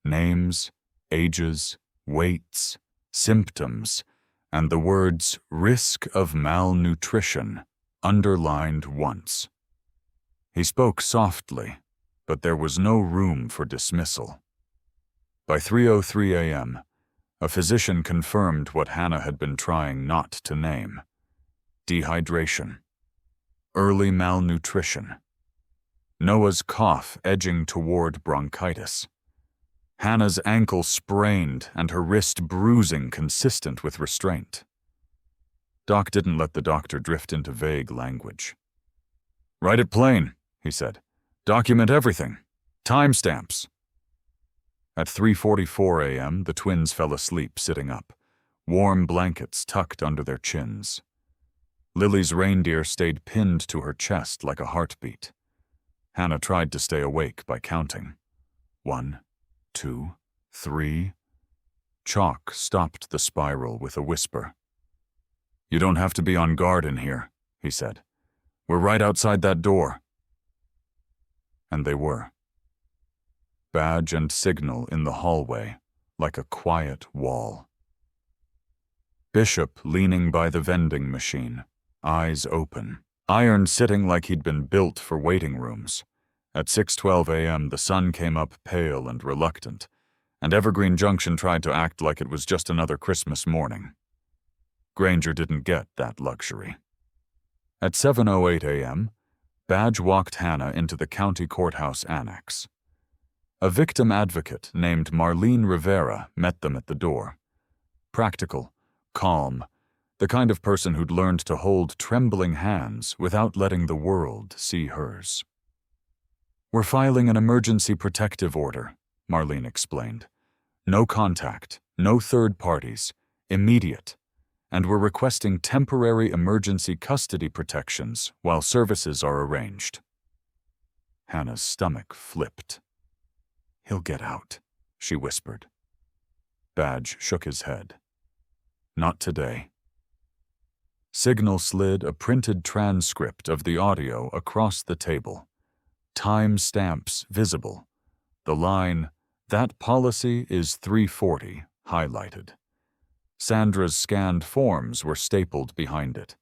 Names, ages, weights, symptoms, and the words risk of malnutrition underlined once. He spoke softly, but there was no room for dismissal. By 3:03 a.m., a physician confirmed what Hannah had been trying not to name: dehydration, early malnutrition, Noah's cough edging toward bronchitis, Hannah's ankle sprained and her wrist bruising consistent with restraint. Doc didn't let the doctor drift into vague language. "Write it plain," he said. "Document everything. Timestamps." At 3:44 a.m., the twins fell asleep sitting up, warm blankets tucked under their chins. Lily's reindeer stayed pinned to her chest like a heartbeat. Hannah tried to stay awake by counting. 1, 2, 3. Chalk stopped the spiral with a whisper. "You don't have to be on guard in here," he said. "We're right outside that door." And they were. Badge and Signal in the hallway, like a quiet wall. Bishop leaning by the vending machine, eyes open, Iron sitting like he'd been built for waiting rooms. At 6:12 a.m., the sun came up pale and reluctant, and Evergreen Junction tried to act like it was just another Christmas morning. Granger didn't get that luxury. At 7:08 a.m., Badge walked Hannah into the county courthouse annex. A victim advocate named Marlene Rivera met them at the door. Practical, calm, the kind of person who'd learned to hold trembling hands without letting the world see hers. "We're filing an emergency protective order," Marlene explained. "No contact, no third parties, immediate, and we're requesting temporary emergency custody protections while services are arranged." Hannah's stomach flipped. "He'll get out," she whispered. Badge shook his head. "Not today." Signal slid a printed transcript of the audio across the table. Time stamps visible. The line, "That policy is 340, highlighted. Sandra's scanned forms were stapled behind it.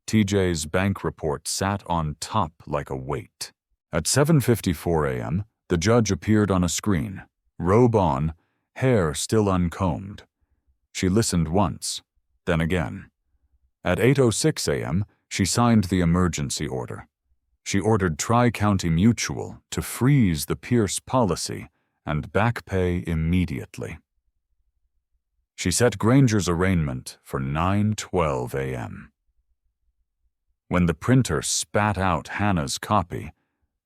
TJ's bank report sat on top like a weight. At 7:54 a.m., the judge appeared on a screen, robe on, hair still uncombed. She listened once, then again. At 8:06 a.m., she signed the emergency order. She ordered Tri-County Mutual to freeze the Pierce policy and back pay immediately. She set Granger's arraignment for 9:12 a.m. When the printer spat out Hannah's copy,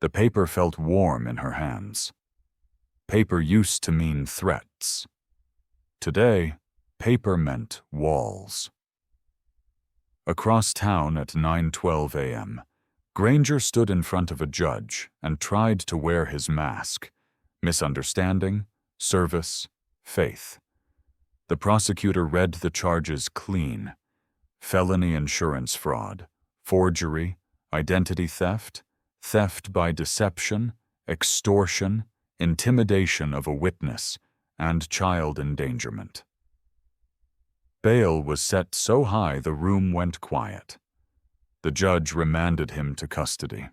the paper felt warm in her hands. Paper used to mean threats. Today, paper meant walls. Across town at 9:12 a.m., Granger stood in front of a judge and tried to wear his mask. Misunderstanding, service, faith. The prosecutor read the charges clean: felony insurance fraud, forgery, identity theft, theft by deception, extortion, intimidation of a witness, and child endangerment. Bail was set so high the room went quiet. The judge remanded him to custody.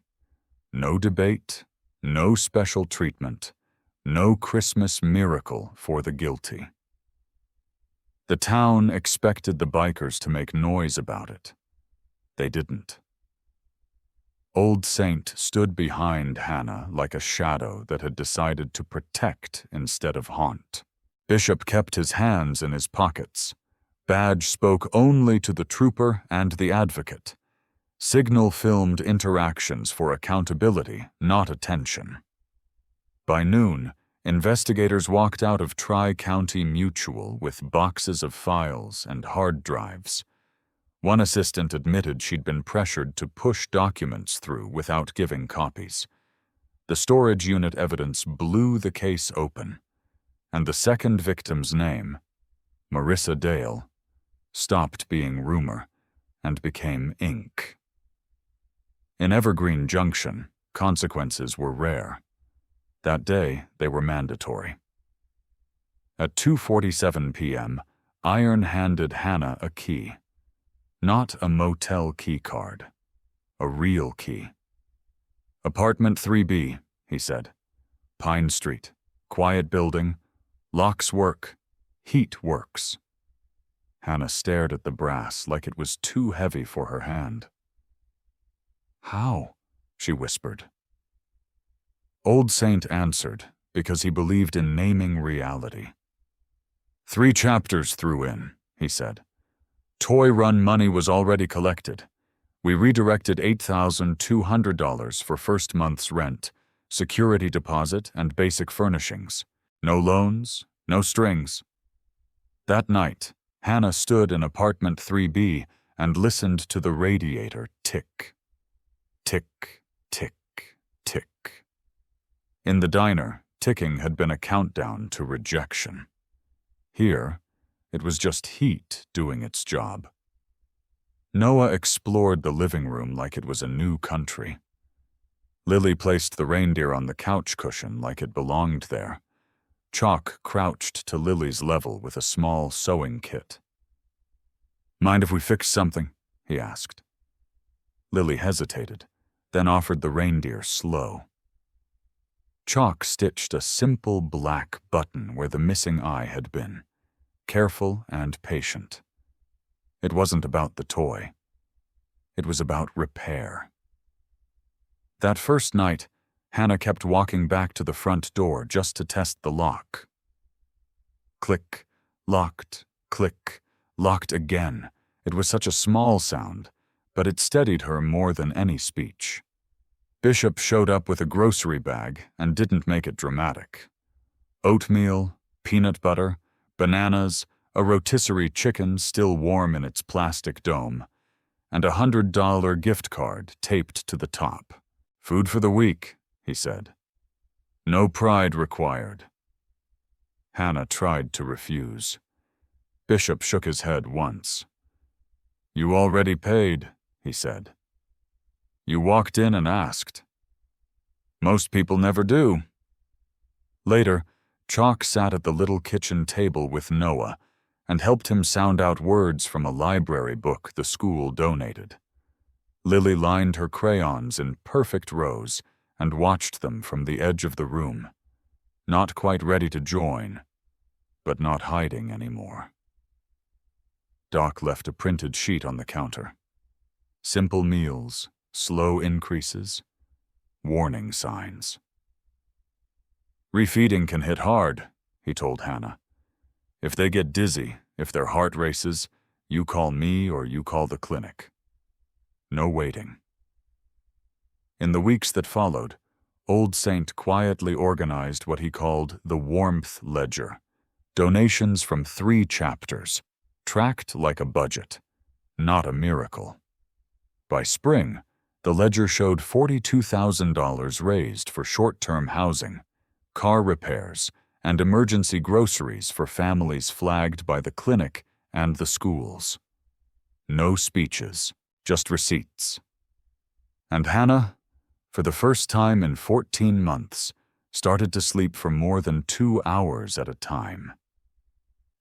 No debate, no special treatment, no Christmas miracle for the guilty. The town expected the bikers to make noise about it. They didn't. Old Saint stood behind Hannah like a shadow that had decided to protect instead of haunt. Bishop kept his hands in his pockets. Badge spoke only to the trooper and the advocate. Signal filmed interactions for accountability, not attention. By noon, investigators walked out of Tri-County Mutual with boxes of files and hard drives. One assistant admitted she'd been pressured to push documents through without giving copies. The storage unit evidence blew the case open, and the second victim's name, Marissa Dale, stopped being rumor and became ink. In Evergreen Junction, consequences were rare. That day, they were mandatory. At 2:47 p.m., Iron handed Hannah a key. Not a motel key card. A real key. "Apartment 3B, he said. "Pine Street. Quiet building. Locks work. Heat works." Hannah stared at the brass like it was too heavy for her hand. "How?" she whispered. Old Saint answered because he believed in naming reality. 3 chapters threw in, he said. Toy run money was already collected. We redirected $8,200 for first month's rent, security deposit, and basic furnishings. No loans, no strings. That night, Hannah stood in apartment 3B and listened to the radiator tick. Tick, tick, tick. In the diner, ticking had been a countdown to rejection. Here, it was just heat doing its job. Noah explored the living room like it was a new country. Lily placed the reindeer on the couch cushion like it belonged there. Chalk crouched to Lily's level with a small sewing kit. "Mind if we fix something?" he asked. Lily hesitated, then offered the reindeer slow. Chalk stitched a simple black button where the missing eye had been, careful and patient. It wasn't about the toy. It was about repair. That first night, Hannah kept walking back to the front door just to test the lock. Click, locked, click, locked again. It was such a small sound, but it steadied her more than any speech. Bishop showed up with a grocery bag and didn't make it dramatic. Oatmeal, peanut butter, bananas, a rotisserie chicken still warm in its plastic dome, and a $100 gift card taped to the top. "Food for the week," he said. "No pride required." Hannah tried to refuse. Bishop shook his head once. "You already paid," he said. "You walked in and asked. Most people never do." Later, Chalk sat at the little kitchen table with Noah and helped him sound out words from a library book the school donated. Lily lined her crayons in perfect rows and watched them from the edge of the room, not quite ready to join, but not hiding anymore. Doc left a printed sheet on the counter. Simple meals, slow increases, warning signs. "Refeeding can hit hard," he told Hannah. "If they get dizzy, if their heart races, you call me or you call the clinic. No waiting." In the weeks that followed, Old Saint quietly organized what he called the Warmth Ledger, donations from 3 chapters, tracked like a budget, not a miracle. By spring, the ledger showed $42,000 raised for short-term housing, car repairs, and emergency groceries for families flagged by the clinic and the schools. No speeches, just receipts. And Hannah, for the first time in 14 months, started to sleep for more than 2 hours at a time.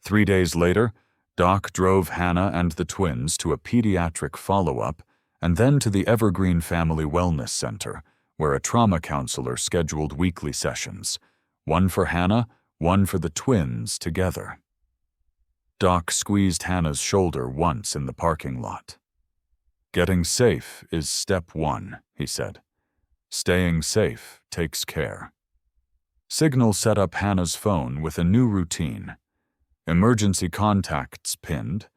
3 days later, Doc drove Hannah and the twins to a pediatric follow-up and then to the Evergreen Family Wellness Center, where a trauma counselor scheduled weekly sessions, one for Hannah, one for the twins together. Doc squeezed Hannah's shoulder once in the parking lot. "Getting safe is step 1, he said. Staying safe takes care." Signal set up Hannah's phone with a new routine. Emergency contacts pinned,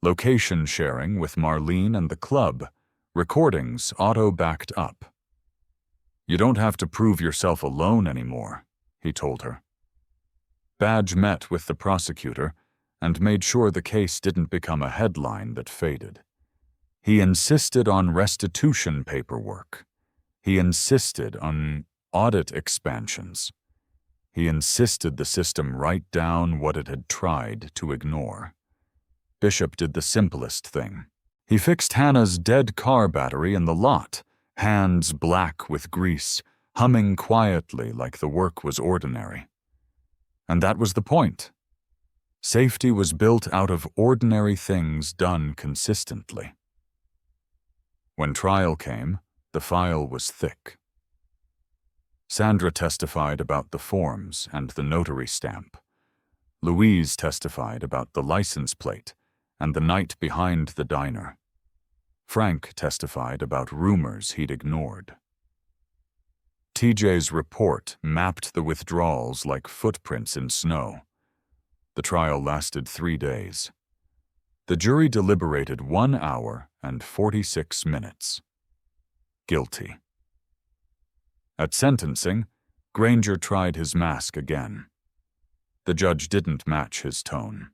location sharing with Marlene and the club, recordings auto-backed up. "You don't have to prove yourself alone anymore," he told her. Badge met with the prosecutor and made sure the case didn't become a headline that faded. He insisted on restitution paperwork. He insisted on audit expansions. He insisted the system write down what it had tried to ignore. Bishop did the simplest thing. He fixed Hannah's dead car battery in the lot, hands black with grease, humming quietly like the work was ordinary. And that was the point. Safety was built out of ordinary things done consistently. When trial came, the file was thick. Sandra testified about the forms and the notary stamp. Louise testified about the license plate and the night behind the diner. Frank testified about rumors he'd ignored. TJ's report mapped the withdrawals like footprints in snow. The trial lasted 3 days. The jury deliberated 1 hour and 46 minutes. Guilty. At sentencing, Granger tried his mask again. The judge didn't match his tone.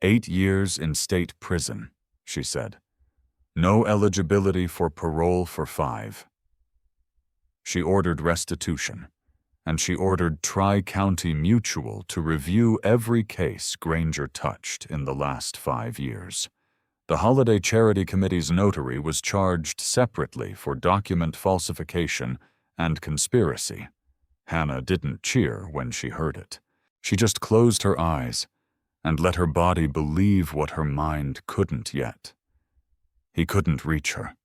8 years in state prison, she said. No eligibility for parole for 5. She ordered restitution, and she ordered Tri-County Mutual to review every case Granger touched in the last 5 years. The Holiday Charity Committee's notary was charged separately for document falsification and conspiracy. Hannah didn't cheer when she heard it. She just closed her eyes and let her body believe what her mind couldn't yet. He couldn't reach her.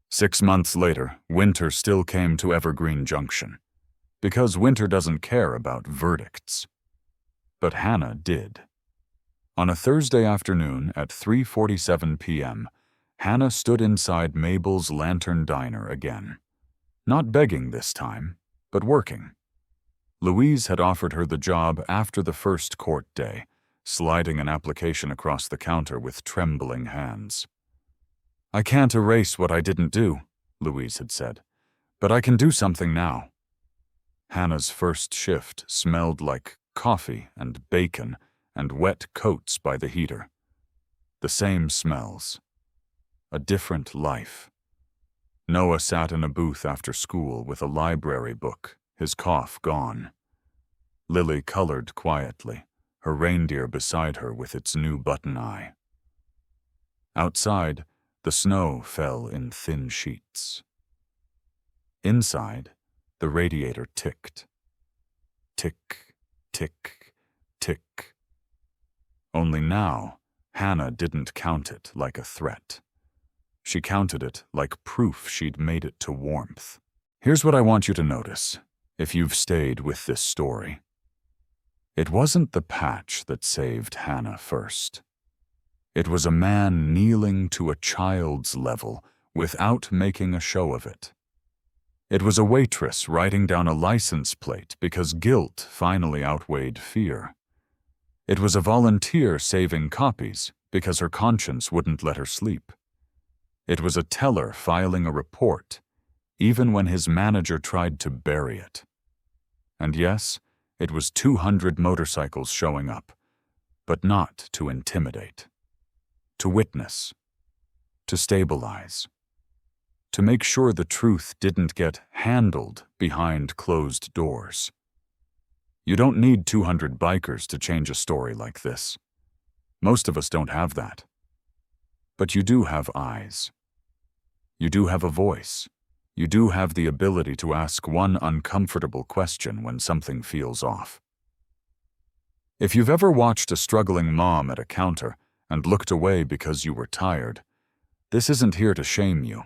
6 months later, Winter still came to Evergreen Junction, because Winter doesn't care about verdicts. But Hannah did. On a Thursday afternoon at 3:47 p.m., Hannah stood inside Mabel's Lantern Diner again. Not begging this time, but working. Louise had offered her the job after the first court day, sliding an application across the counter with trembling hands. "I can't erase what I didn't do," Louise had said, "but I can do something now." Hannah's first shift smelled like coffee and bacon and wet coats by the heater. The same smells. A different life. Noah sat in a booth after school with a library book, his cough gone. Lily colored quietly, her reindeer beside her with its new button eye. Outside, the snow fell in thin sheets. Inside, the radiator ticked. Tick, tick, tick. Only now, Hannah didn't count it like a threat. She counted it like proof she'd made it to warmth. Here's what I want you to notice, if you've stayed with this story. It wasn't the patch that saved Hannah first. It was a man kneeling to a child's level without making a show of it. It was a waitress writing down a license plate because guilt finally outweighed fear. It was a volunteer saving copies because her conscience wouldn't let her sleep. It was a teller filing a report, even when his manager tried to bury it. And yes, it was 200 motorcycles showing up, but not to intimidate. To witness. To stabilize. To make sure the truth didn't get handled behind closed doors. You don't need 200 bikers to change a story like this. Most of us don't have that. But you do have eyes. You do have a voice. You do have the ability to ask one uncomfortable question when something feels off. If you've ever watched a struggling mom at a counter and looked away because you were tired, this isn't here to shame you.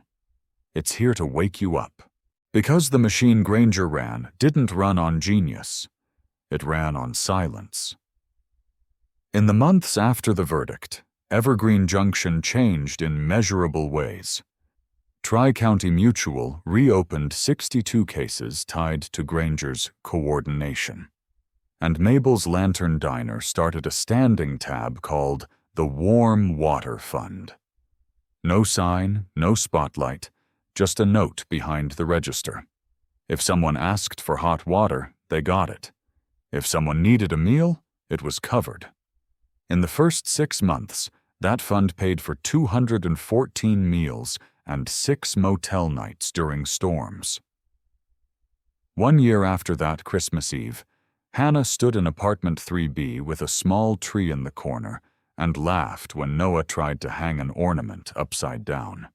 It's here to wake you up. Because the machine Granger ran didn't run on genius. It ran on silence. In the months after the verdict, Evergreen Junction changed in measurable ways. Tri-County Mutual reopened 62 cases tied to Granger's coordination. And Mabel's Lantern Diner started a standing tab called the Warm Water Fund. No sign, no spotlight, just a note behind the register. If someone asked for hot water, they got it. If someone needed a meal, it was covered. In the first 6 months, That fund paid for 214 meals and 6 motel nights during storms. 1 year after that Christmas Eve, Hannah stood in apartment 3B with a small tree in the corner and laughed when Noah tried to hang an ornament upside down.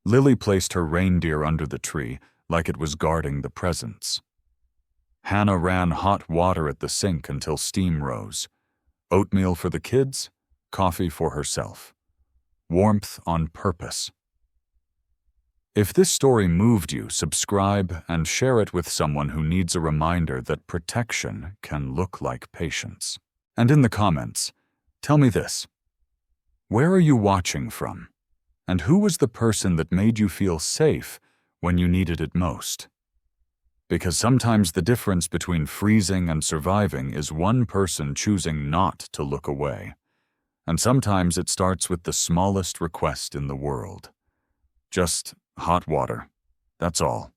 Lily placed her reindeer under the tree like it was guarding the presents. Hannah ran hot water at the sink until steam rose. Oatmeal for the kids, coffee for herself. Warmth on purpose. If this story moved you, subscribe and share it with someone who needs a reminder that protection can look like patience. And in the comments, tell me this. Where are you watching from? And who was the person that made you feel safe when you needed it most? Because sometimes the difference between freezing and surviving is one person choosing not to look away. And sometimes it starts with the smallest request in the world. Just hot water. That's all.